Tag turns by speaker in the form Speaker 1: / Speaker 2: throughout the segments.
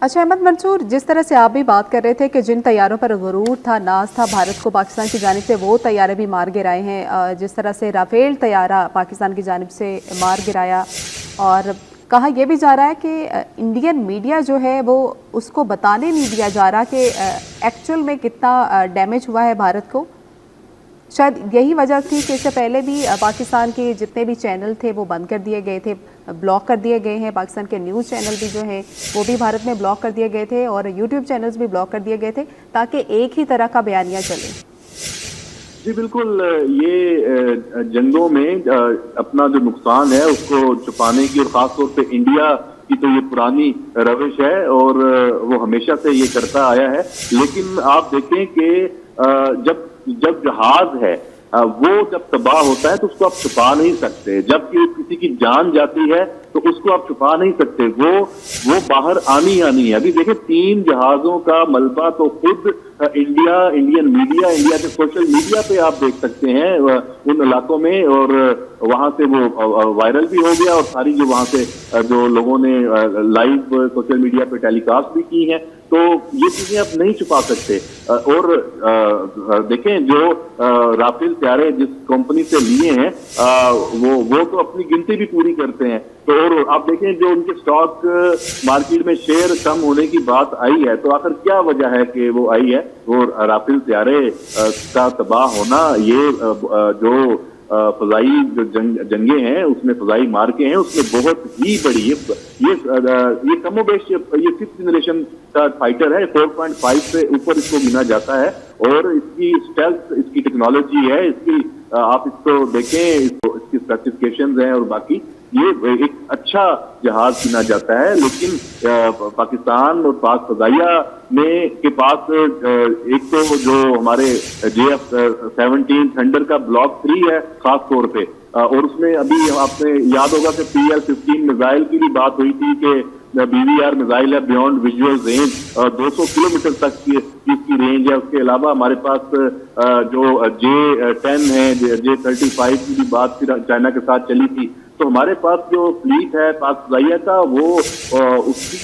Speaker 1: अच्छा अहमद मंसूर, जिस तरह से आप भी बात कर रहे थे कि जिन तैयारों पर गुरूर था, नाज था भारत को पाकिस्तान की जानिब से, वो तैयारे भी मार गिराए हैं। जिस तरह से राफेल तैयारा पाकिस्तान की जानिब से मार गिराया, और कहा यह भी जा रहा है कि इंडियन मीडिया जो है वो उसको बताने नहीं दिया जा रहा कि एक्चुअल में कितना डैमेज हुआ है भारत को। शायद यही वजह थी कि इससे पहले भी पाकिस्तान के जितने भी चैनल थे वो बंद कर दिए गए थे, ब्लॉक कर दिए गए हैं। पाकिस्तान के न्यूज़ चैनल भी जो हैं वो भी भारत में ब्लॉक कर दिए गए थे, और यूट्यूब चैनल्स भी ब्लॉक कर दिए गए थे, ताकि एक ही तरह का बयानिया चले।
Speaker 2: जी बिल्कुल, ये जंगों में अपना जो नुकसान है उसको छुपाने की, और खासतौर पे इंडिया की तो ये पुरानी रविश है और वो हमेशा से ये करता आया है। लेकिन आप देखें कि जब जहाज है वो जब तबाह होता है तो उसको आप छुपा नहीं सकते। जब किसी की जान जाती है तो उसको आप छुपा नहीं सकते, वो बाहर आनी है। अभी देखिए 3 जहाजों का मलबा तो खुद इंडियन मीडिया, इंडिया के सोशल मीडिया पे आप देख सकते हैं उन इलाकों में, और वहां से वो वायरल भी हो गया, और सारी जो वहां से जो लोगों ने लाइव सोशल मीडिया पे टेलीकास्ट भी की हैं। तो ये चीजें आप नहीं छुपा सकते। और देखें जो राफेल तैयारे जिस कंपनी से लिए हैं वो तो अपनी गिनती भी पूरी करते हैं। तो और आप देखें जो उनके स्टॉक मार्केट में शेयर कम होने की बात आई है, तो आखिर क्या वजह है कि वो आई है। और राफेल तैयारे का तबाह होना, ये जो फजाई जो जंगे हैं उसमें फजाई मार्के हैं, उसमें बहुत ही बड़ी ये कमोबेश ये 5th जनरेशन का फाइटर है। 4.5 से ऊपर इसको गिना जाता है, और इसकी स्टेल्थ, इसकी टेक्नोलॉजी है, इसकी आप इसको देखें, इसकी स्पेसिफिकेशंस हैं, और बाकी ये एक अच्छा जहाज गिना जाता है। लेकिन पाकिस्तान और पाक फजाइया में के पास एक तो जो हमारे JF-17 थंडर का ब्लॉक 3 है खास तौर पे, और उसमें अभी आपने याद होगा कि PL-15 मिसाइल की भी बात हुई थी कि BVR मिसाइल है, बियॉन्ड विजुअल रेंज, 200 किलोमीटर तक की इसकी रेंज है। उसके अलावा हमारे पास जो J-10 है, J-35 की भी बात फिर चाइना के साथ चली थी। तो हमारे पास जो फ्लीट है पाक फजाइया का, वो उसकी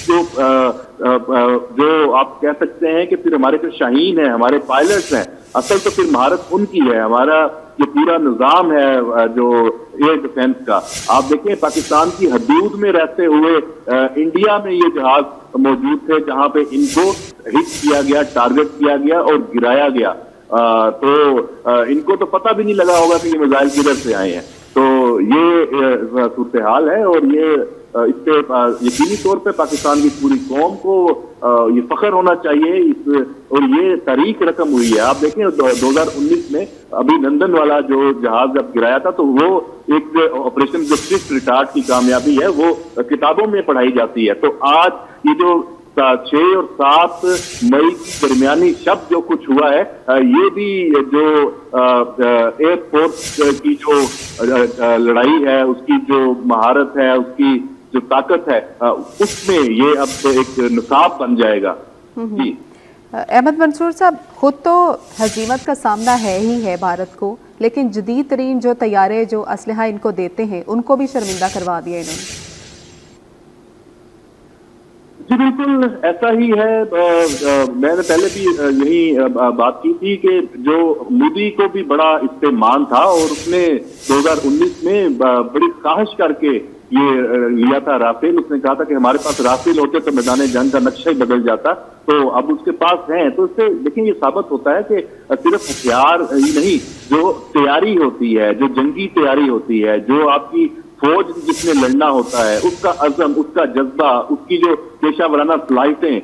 Speaker 2: जो आप कह सकते हैं कि फिर हमारे जो शाहीन है, हमारे पायलट्स हैं, असल तो फिर महारत उनकी है। हमारा जो पूरा निजाम है जो एयर डिफेंस का, आप देखें पाकिस्तान की हदूद में रहते हुए इंडिया में ये जहाज मौजूद थे जहां पे इनको हिट किया गया, टारगेट किया गया और गिराया गया। तो इनको तो पता भी नहीं लगा होगा कि ये मिसाइल किधर से आए हैं। तो ये सूरत हाल है, और ये इस पे यकीनी तौर पे पाकिस्तान की पूरी कौम को ये फख्र होना चाहिए। और ये तारीख रकम हुई है। आप देखें 2019 में अभिनंदन वाला जो जहाज जब गिराया था, तो वो एक ऑपरेशन जो स्विफ्ट रिटार्ट की कामयाबी है वो किताबों में पढ़ाई जाती है। तो आज ये जो 6 और 7 मई की दरमियानी शब्द जो कुछ हुआ है, ये भी जो एयरफोर्स की जो लड़ाई है, उसकी जो महारत है, उसकी जो ताकत है, उसमें ये अब एक निसाब बन जाएगा। जी
Speaker 1: अहमद मंसूर साहब, खुद तो हजीमत का सामना है ही है भारत को, लेकिन जदीद तरीन जो तैयारे जो असलहा इनको देते हैं उनको भी शर्मिंदा करवा दिया इन्होंने।
Speaker 2: जी बिल्कुल ऐसा ही है। मैंने पहले भी यही बात की थी कि जो मोदी को भी बड़ा इस पे मान था, और उसने 2019 में बड़ी साहस करके ये लिया था राफेल। उसने कहा था कि हमारे पास राफेल होते तो मैदान जंग का नक्शा ही बदल जाता। तो अब उसके पास हैं, तो इससे देखिए ये साबित होता है कि सिर्फ हथियार ही नहीं, जो तैयारी होती है, जो जंगी तैयारी होती है, जो आपकी फौज जिसमें लड़ना होता है, उसका अज़म, उसका जज्बा, उसकी जो पेशा वराना फ्लाइटें,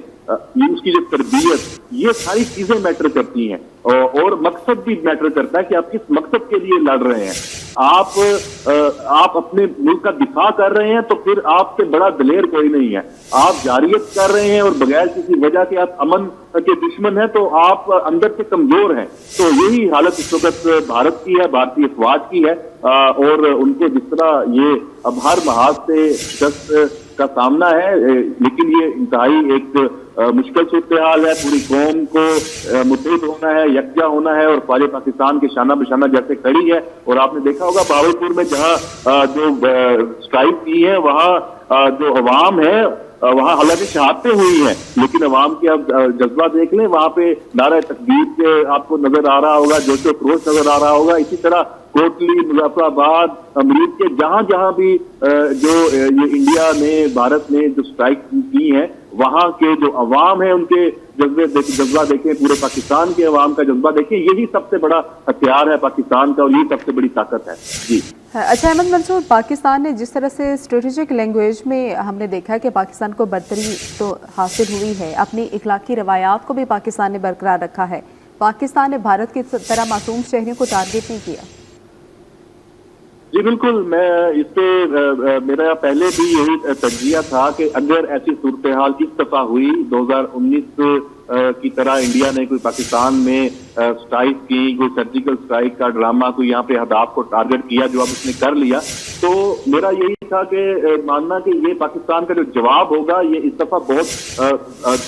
Speaker 2: उसकी जो तरबियत, ये सारी चीजें मैटर करती हैं। और मकसद भी मैटर करता है कि आप किस मकसद के लिए लड़ रहे हैं। आप अपने मुल्क का दिफा कर रहे हैं तो फिर आपसे बड़ा दलेर कोई नहीं है। आप जारियत कर रहे हैं और बगैर किसी वजह के आप अमन के दुश्मन हैं, तो आप अंदर से कमजोर हैं। तो यही हालत इस वक्त भारत की है, भारतीय फौज की है। और उनको जिस तरह ये अब हर महाज से शिकस्त का सामना है, लेकिन ये इंतहाई एक मुश्किल सूरत हाल है। पूरी कौम को मुत्तहिद होना है, यकजा होना है, और फौज पाकिस्तान के शाना बशाना जैसे खड़ी है। और आपने देखा होगा भावलपुर में जहां जो स्ट्राइक की है, वहां जो अवाम है वहाँ हालांकि शहादतें हुई हैं, लेकिन अवाम के अब जज्बा देख लें, वहाँ पे नारा तकबीर के आपको नजर आ रहा होगा, जोशो खरोश नजर आ रहा होगा। इसी तरह कोटली, मुजफ्फराबाद, अमरीद के जहां जहां भी जो ये इंडिया ने, भारत ने जो स्ट्राइक की है, वहां के जो अवाम है उनके जज्बा देखें, पूरे पाकिस्तान के अवाम का जज्बा देखें, यही सबसे बड़ा हथियार है पाकिस्तान का और यही सबसे बड़ी ताकत है। जी
Speaker 1: अच्छा अहमद मंसूर, पाकिस्तान ने जिस तरह से स्ट्रेटेजिक लैंग्वेज में हमने देखा कि पाकिस्तान को बर्तरी तो हासिल हुई है, अपनी इखलाकी रवायात को भी पाकिस्तान ने बरकरार रखा है। पाकिस्तान ने भारत की तरह मासूम शहरियों को टारगेट नहीं किया।
Speaker 2: जी बिल्कुल, मैं इस पे मेरा पहले भी यही तज्जिया था कि अगर ऐसी सूरत हाल इस दफा हुई 2019 की तरह इंडिया ने कोई पाकिस्तान में स्ट्राइक की, कोई सर्जिकल स्ट्राइक का ड्रामा, कोई यहाँ पे हदाफ को टारगेट किया जो अब उसने कर लिया, तो मेरा यही था कि मानना कि ये पाकिस्तान का जो जवाब होगा ये इस दफा बहुत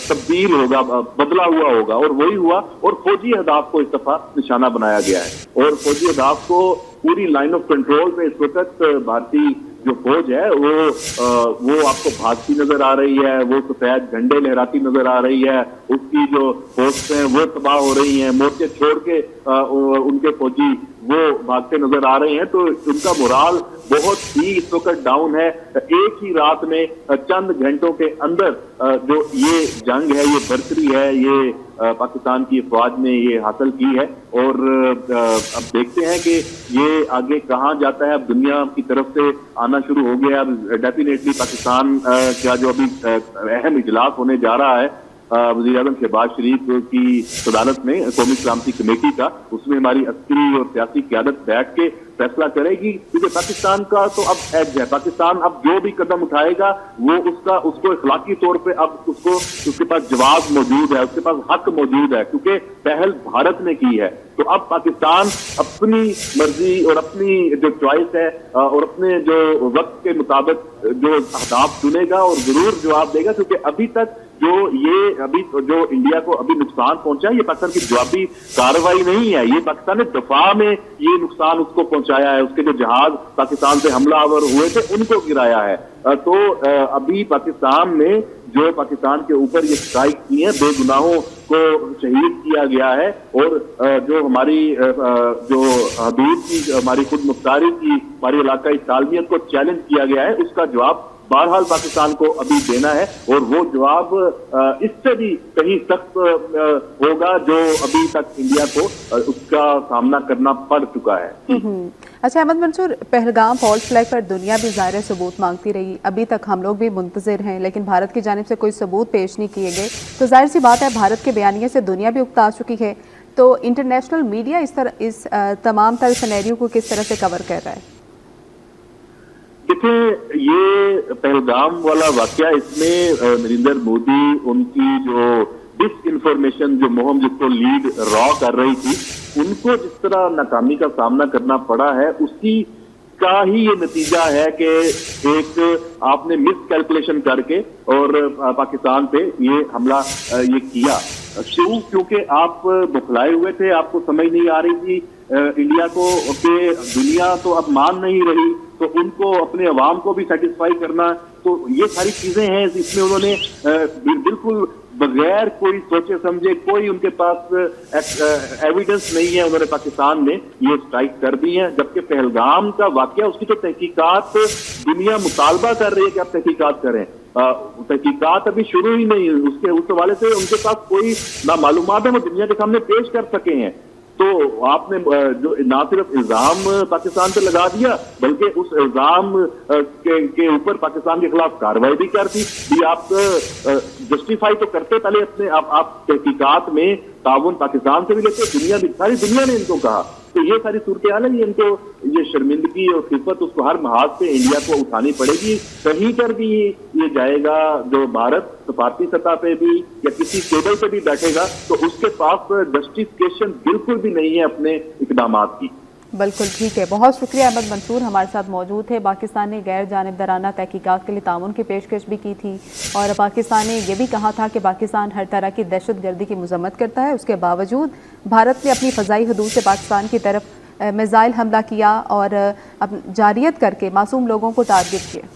Speaker 2: तब्दील होगा, बदला हुआ होगा, और वही हुआ। और फौजी हदाफ को इस दफा निशाना बनाया गया है और फौजी हदाफ को पूरी लाइन ऑफ कंट्रोल पे इस वक्त भारतीय जो फौज है वो आपको भागती नजर आ रही है, वो सफेद झंडे लहराती नजर आ रही है, उसकी जो पोस्ट हैं वो तबाह हो रही हैं, मोर्चे छोड़ के उनके फौजी वो भागते नजर आ रहे हैं। तो उनका मोराल बहुत ही इस वक्त डाउन है। एक ही रात में चंद घंटों के अंदर जो ये जंग है, ये बर्तरी है, ये पाकिस्तान की फौज ने ये हासिल की है और अब देखते हैं कि ये आगे कहाँ जाता है। अब दुनिया की तरफ से आना शुरू हो गया। अब डेफिनेटली पाकिस्तान का जो अभी अहम इजलास होने जा रहा है वज़ीर-ए-आज़म शहबाज शरीफ की सदारत में कौमी सलामती कमेटी का, उसमें हमारी अस्करी और सियासी क़यादत बैठ के फैसला करेगी, क्योंकि पाकिस्तान का तो अब एज है। पाकिस्तान अब जो भी कदम उठाएगा वो उसको इखलाकी तौर पे अब उसके पास जवाब मौजूद है, उसके पास हक मौजूद है, क्योंकि पहल भारत ने की है। तो अब पाकिस्तान अपनी मर्जी और अपनी जो चॉइस है और अपने जो वक्त के मुताबिक जो अहदाफ चुनेगा और जरूर जवाब देगा, क्योंकि अभी तक जो इंडिया को अभी नुकसान पहुंचा है ये पाकिस्तान की जवाबी कार्रवाई नहीं है, ये पाकिस्तान ने दफा में ये नुकसान उसको पहुंचाया है। उसके जो जहाज पाकिस्तान से हमलावर हुए थे उनको गिराया है। तो अभी पाकिस्तान ने जो पाकिस्तान के ऊपर ये स्ट्राइक की है, बेगुनाहों को शहीद किया गया है और जो हमारी जो हदूद की, हमारी खुद मुख्तारी की, हमारी इलाकाई तालमियत को चैलेंज किया गया है, उसका जवाब बहरहाल पाकिस्तान को अभी देना है और वो जवाब इससे भी कहीं सख्त होगा जो अभी तक इंडिया को उसका सामना करना पड़ चुका है।
Speaker 1: अच्छा अहमद मंसूर, पहलगाम फॉल्स फ्लैग पर दुनिया भी ज़ाहिर सबूत मांगती रही, अभी तक हम लोग भी मुंतज़िर हैं, लेकिन भारत की जानिब से कोई सबूत पेश नहीं किए गए। तो जाहिर सी बात है भारत के बयानिए से दुनिया भी उकता चुकी है। तो इंटरनेशनल मीडिया इस तमाम तर सिनेरियो को किस तरह से कवर कर रहा है?
Speaker 2: देखिए, ये पहलगाम वाला वाकया, इसमें नरेंद्र मोदी उनकी जो डिस इंफॉर्मेशन जो मुहिम जिसको लीड रॉ कर रही थी, उनको जिस तरह नाकामी का सामना करना पड़ा है, उसी का ही ये नतीजा है कि एक आपने मिस कैलकुलेशन करके और पाकिस्तान पे ये हमला ये किया। क्योंकि आप बुखलाए हुए थे, आपको समझ नहीं आ रही थी इंडिया को कि दुनिया तो अब मान नहीं रही, तो उनको अपने अवाम को भी सेटिस्फाई करना, तो ये सारी चीजें हैं। इसमें उन्होंने बिल्कुल बगैर कोई सोचे समझे, कोई उनके पास एविडेंस नहीं है, उन्होंने पाकिस्तान में ये स्ट्राइक कर दी है। जबकि पहलगाम का वाकया, उसकी तो तहकीकात दुनिया मुतालबा कर रही है कि आप तहकीकात करें। तहकीकात अभी शुरू ही नहीं, उसके उस हवाले से उनके पास कोई ना मालूमात है वो दुनिया के सामने पेश कर सके हैं। तो आपने जो ना सिर्फ इल्जाम पाकिस्तान पे लगा दिया, बल्कि उस इल्जाम के ऊपर पाकिस्तान के खिलाफ कार्रवाई भी कर दी। आप जस्टिफाई तो करते पहले अपने आप तहकीकात में ताउन पाकिस्तान से भी लेते, सारी दुनिया ने इनको कहा। तो ये सारी सूरत हाल है, इनको ये शर्मिंदगी और खिफत उसको हर महाज से इंडिया को उठानी पड़ेगी। कहीं पर भी ये जाएगा, जो भारत सफारती सतह पे भी या किसी टेबल पे भी बैठेगा, तो उसके पास जस्टिफिकेशन बिल्कुल भी नहीं है अपने इकदामात की।
Speaker 1: बिल्कुल ठीक है, बहुत शुक्रिया अहमद मंसूर हमारे साथ मौजूद थे। पाकिस्तान ने गैर जानिबदाराना तहकीकात के लिए ताउन की पेशकश भी की थी और पाकिस्तान ने यह भी कहा था कि पाकिस्तान हर तरह की दहशत गर्दी की मजम्मत करता है। उसके बावजूद भारत ने अपनी फ़ज़ाई हदूद से पाकिस्तान की तरफ मिसाइल हमला किया और अब जारियत करके मासूम लोगों को टारगेट किया।